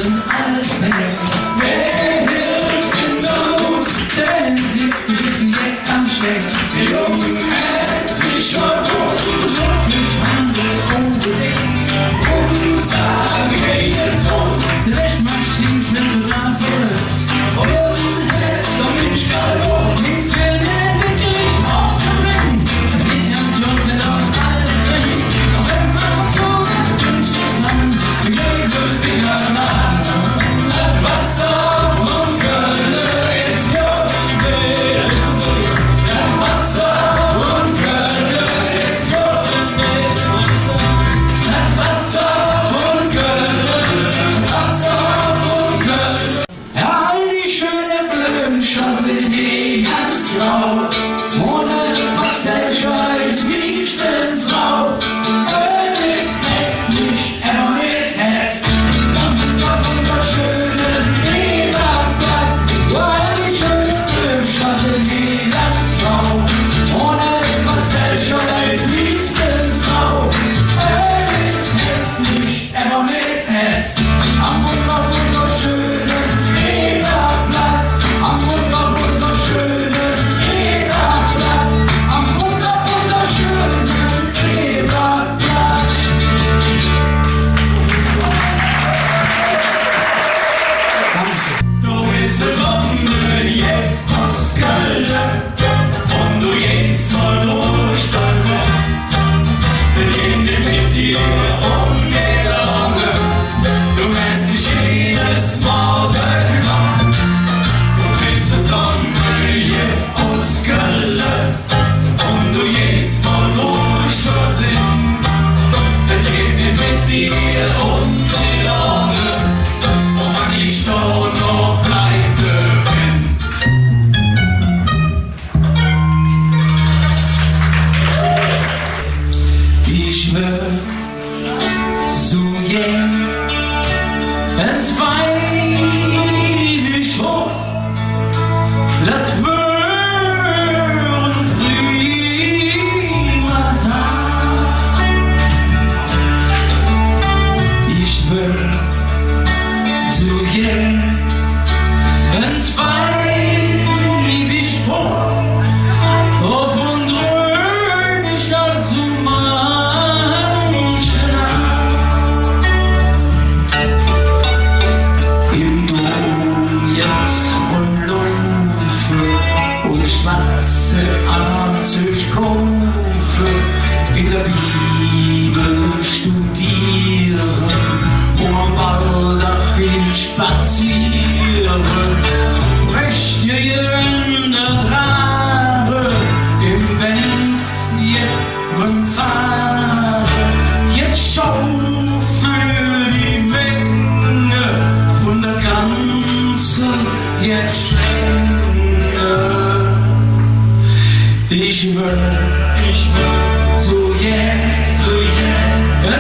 sind alle Fälle. Wer hilft in der Not, der sieht die direkt am Stecken. Der Junge hält sich schon hoch, und sich handelt unbedingt. Und sagen, hey, der Ton, die Wäschmaschine sind total voll. Und hält doch den Schall hoch, den Film wirklich auch zu retten. Die Intention wird aus alles bringen, auch wenn man so ganz zusammen geht wieder nach. Das Wasser von Köln ist ja wild. Das Wasser von Köln ist ja wild. Das Wasser von Köln, Wasser von Köln. Ja, all die schönen Blümchen sind hier ganz rau. Ohne Verzellscheid wiegst ins Rau. Köln ist hässlich, aber mit Herz. Dann noch wunderschönen Leberplatz. All die schönen Blümchen sind hier ganz rau. Ohne Verzellscheid wiegst ins Rau. Köln ist hässlich, aber mit Herz. Am wunderschönen Leberplatz. Am wunderschönen Leberplatz. Am wunderschönen Leberplatz. Du bist eine Bombe, jetzt aus Köln. Und du gehst mal durch dein Kopf. Wir gehen mit dir um die Lange. Du wirst dich jedes Mal bekommen. Du bist eine Bombe, jetzt aus Köln. Und du gehst mal durch den Sinn. Wir gehen mit dir um die Lange. Und wenn ich da noch pleite bin. Ich will so gern ins Weide schon, das würden prima sein. Ich will so gern ins Weide schon, auf und drüben schon zu manchen im Dom jetzt rumlaufe und schwarze Anzug kaufe, in der Bibel studieren und am Baldachin spazieren, recht in der Trave, im Benz jedem Fahre, jetzt schau für die Menge von der ganzen Geschenke. Ich will so gern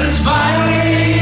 ins Weide